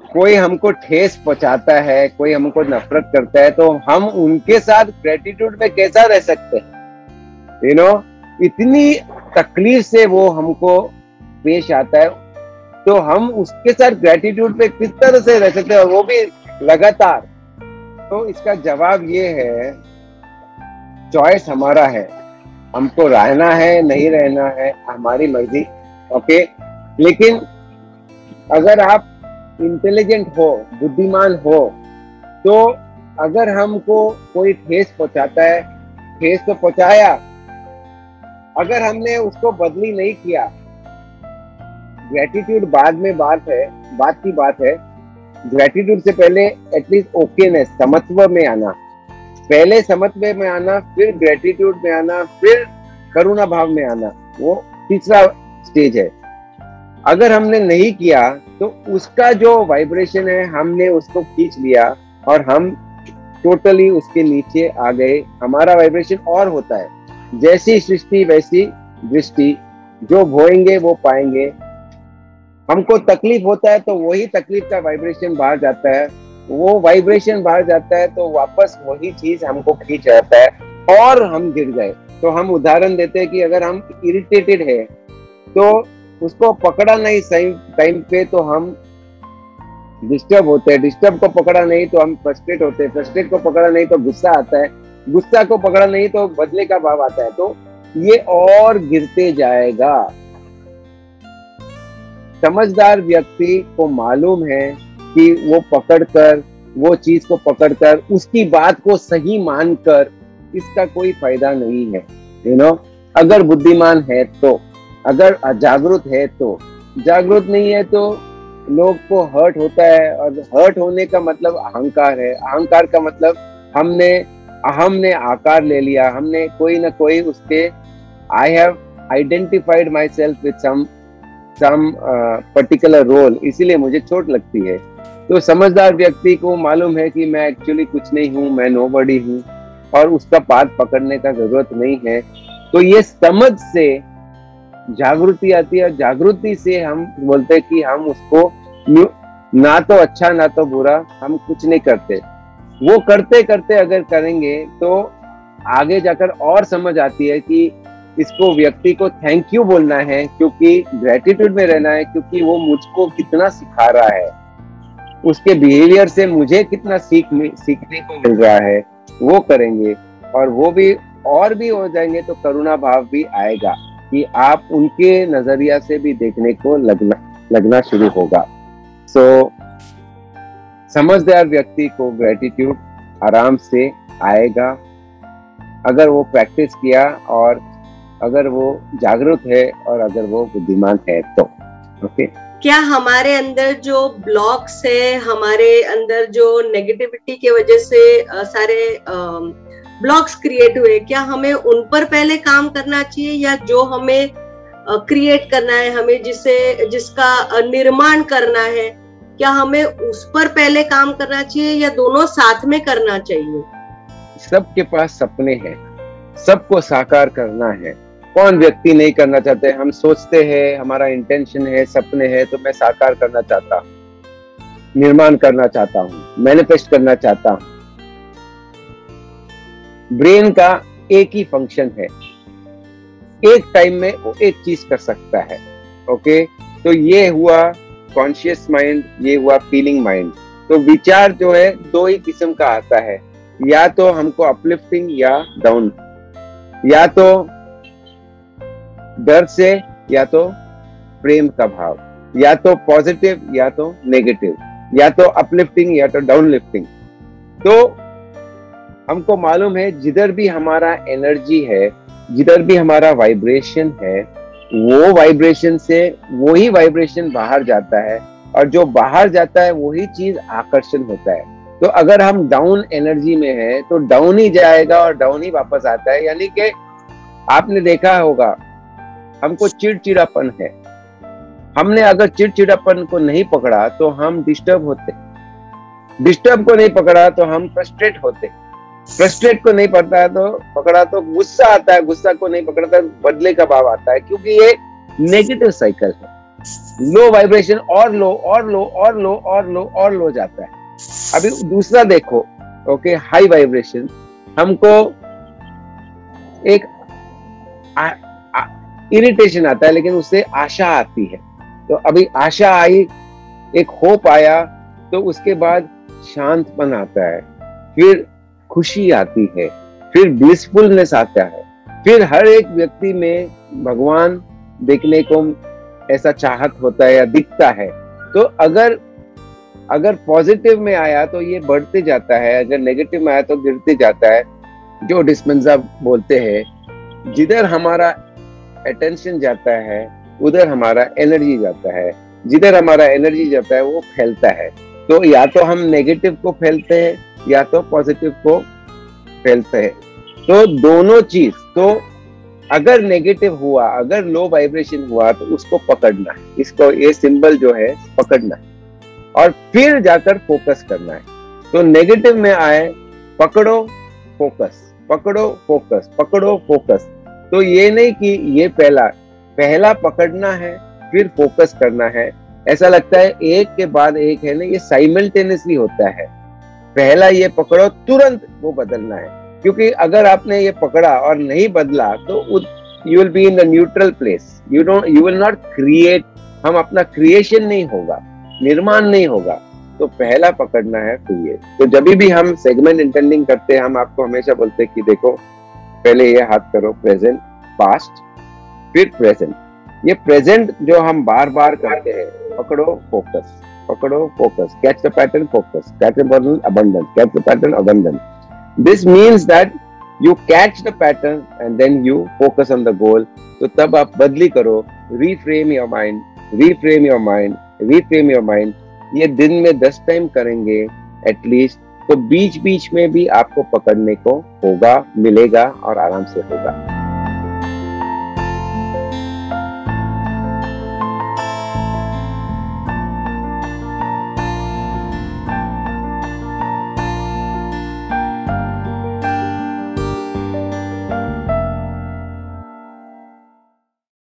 कोई हमको ठेस पहुंचाता है, कोई हमको नफरत करता है, तो हम उनके साथ ग्रेटिट्यूड में कैसा रह सकते हैं? इतनी तकलीफ से वो हमको पेश आता है, तो हम उसके साथ ग्रेटिट्यूड पे किस तरह से रह सकते हैं, और वो भी लगातार? तो इसका जवाब ये है, चॉइस हमारा है, हमको रहना है नहीं रहना है हमारी मर्जी। ओके, लेकिन अगर आप इंटेलिजेंट हो, बुद्धिमान हो, तो अगर हमको कोई ठेस पहुंचाता है, ठेस तो पहुंचाया, अगर हमने उसको बदली नहीं किया, ग्रेटिट्यूड बाद में बात की बात है। ग्रेटिट्यूड से पहले एटलीस्ट ओकेनेस, समत्व में आना, पहले समत्व में आना, फिर ग्रेटिट्यूड में आना, फिर करुणा भाव में आना, वो तीसरा स्टेज है। अगर हमने नहीं किया तो उसका जो वाइब्रेशन है, हमने उसको खींच लिया और हम टोटली उसके नीचे आ गए। हमारा वाइब्रेशन और होता है, जैसी सृष्टि वैसी दृष्टि, जो बोएंगे वो पाएंगे। हमको तकलीफ होता है तो वही तकलीफ का वाइब्रेशन बाहर जाता है, वो वाइब्रेशन बाहर जाता है तो वापस वही चीज हमको खींच जाता है और हम गिर गए। तो हम उदाहरण देते हैं कि अगर हम इरिटेटेड है तो उसको पकड़ा नहीं सही टाइम पे तो हम डिस्टर्ब होते हैं, डिस्टर्ब को पकड़ा नहीं तो हम फ्रस्ट्रेट होते हैं, फ्रस्ट्रेट को पकड़ा नहीं तो गुस्सा आता है, गुस्सा को पकड़ा नहीं तो बदले का भाव आता है, तो ये और गिरते जाएगा। समझदार व्यक्ति को मालूम है कि वो चीज को पकड़कर उसकी बात को सही मानकर इसका कोई फायदा नहीं है। अगर बुद्धिमान है तो, अगर जागरूक है तो, जागरूक नहीं है तो लोग को हर्ट होता है, और हर्ट होने का मतलब अहंकार है, अहंकार का मतलब हमने आकार ले लिया, हमने कोई ना कोई उसके I have identified myself with some particular role, इसीलिए मुझे चोट लगती है। तो समझदार व्यक्ति को मालूम है कि मैं एक्चुअली कुछ नहीं हूँ, मैं नोबडी हूँ, और उसका पाथ पकड़ने का जरूरत नहीं है। तो ये समझ से जागृति आती है, जागृति से हम बोलते हैं कि हम उसको ना तो अच्छा ना तो बुरा, हम कुछ नहीं करते। वो करते करते अगर करेंगे तो आगे जाकर और समझ आती है कि इसको व्यक्ति को थैंक यू बोलना है, क्योंकि ग्रेटिट्यूड में रहना है, क्योंकि वो मुझको कितना सिखा रहा है, उसके बिहेवियर से मुझे कितना सीखने को मिल रहा है, वो करेंगे और वो भी और भी हो जाएंगे तो करुणा भाव भी आएगा कि आप उनके नजरिया से भी देखने को लगना शुरू होगा। समझदार व्यक्ति को ग्रेटिट्यूड आराम से आएगा अगर वो प्रैक्टिस किया, और अगर वो जागरूक है, और अगर वो बुद्धिमान है तो। ओके, क्या हमारे अंदर जो ब्लॉक्स है, हमारे अंदर जो नेगेटिविटी की वजह से सारे ब्लॉक्स क्रिएट हुए, क्या हमें उन पर पहले काम करना चाहिए, या जो हमें क्रिएट करना है, हमें जिसका निर्माण करना है, क्या हमें उस पर पहले काम करना चाहिए, या दोनों साथ में करना चाहिए? सबके पास सपने हैं, सबको साकार करना है। कौन व्यक्ति नहीं करना चाहते? हम सोचते हैं, हमारा इंटेंशन है, सपने हैं, तो मैं साकार करना चाहता हूँ, निर्माण करना चाहता हूँ, मैनिफेस्ट करना चाहता हूँ। ब्रेन का एक ही फंक्शन है, एक टाइम में वो एक चीज कर सकता है। ओके, तो ये हुआ कॉन्शियस माइंड, ये हुआ फीलिंग माइंड। तो विचार जो है दो ही किस्म का आता है, या तो हमको अपलिफ्टिंग या डाउन, या तो डर से, या तो प्रेम का भाव, या तो पॉजिटिव या तो नेगेटिव, या तो अपलिफ्टिंग या तो डाउन लिफ्टिंग। तो हमको मालूम है जिधर भी हमारा एनर्जी है, जिधर भी हमारा वाइब्रेशन है, वो वाइब्रेशन से वही वाइब्रेशन बाहर जाता है, और जो बाहर जाता है वही चीज आकर्षण होता है। तो अगर हम डाउन एनर्जी में है तो डाउन ही जाएगा और डाउन ही वापस आता है। यानी कि आपने देखा होगा, हमको चिड़चिड़ापन है, हमने अगर चिड़चिड़ापन को नहीं पकड़ा तो हम डिस्टर्ब होते, डिस्टर्ब को नहीं पकड़ा तो हम फ्रस्ट्रेट होते, फ्रस्ट्रेट को नहीं पकड़ा तो गुस्सा आता है, गुस्सा को नहीं पकड़ा तो बदले का भाव आता है, क्योंकि ये नेगेटिव साइकिल है। लो वाइब्रेशन और लो और लो और लो और लो और लो जाता है। अभी दूसरा देखो, ओके, हाई वाइब्रेशन, हमको एक इरिटेशन आता है लेकिन उससे आशा आती है। तो अभी आशा आई, एक होप आया, तो उसके बाद शांतपन आता है, फिर खुशी आती है, फिर ब्लिसफुलनेस आता है, फिर हर एक व्यक्ति में भगवान देखने को ऐसा चाहत होता है या दिखता है। तो अगर पॉजिटिव में आया तो ये बढ़ते जाता है, अगर नेगेटिव में आया तो गिरते जाता है। जो डिस्पेंजा बोलते हैं, जिधर हमारा अटेंशन जाता है उधर हमारा एनर्जी जाता है, जिधर हमारा एनर्जी जाता है वो फैलता है। तो या तो हम नेगेटिव को फैलते हैं या तो पॉजिटिव को फैलते हैं। तो दोनों चीज, तो अगर नेगेटिव हुआ, अगर लो वाइब्रेशन हुआ तो उसको पकड़ना है, इसको ये सिंबल जो है पकड़ना है और फिर जाकर फोकस करना है। तो नेगेटिव में आए, पकड़ो फोकस, पकड़ो फोकस, पकड़ो फोकस। तो ये नहीं कि ये पहला पकड़ना है फिर फोकस करना है। ऐसा लगता है एक के बाद एक है ना, ये साइमल्टेनियसली होता है। पहला ये पकड़ो, तुरंत वो बदलना है, क्योंकि अगर आपने ये पकड़ा और नहीं बदला तो you will be in the neutral place, you will not create, हम अपना क्रिएशन नहीं होगा, निर्माण नहीं होगा। तो पहला पकड़ना है क्रिएट। तो जब भी हम सेगमेंट इंटेंडिंग करते हैं, हम आपको हमेशा बोलते हैं कि देखो पहले ये हाथ करो, प्रेजेंट, पास्ट, फिर प्रेजेंट। ये प्रेजेंट जो हम बार बार करते हैं, पकड़ो फोकस, पकड़ो focus, catch the pattern, focus, catch the pattern, abundance, catch the pattern, abundance. This means that you catch the pattern and then you focus on the goal. तो तब आप बदली करो, reframe your mind, reframe your mind, reframe your mind। ये दिन में 10 time करेंगे at least, तो बीच बीच में भी आपको पकड़ने को होगा, मिलेगा और आराम से होगा।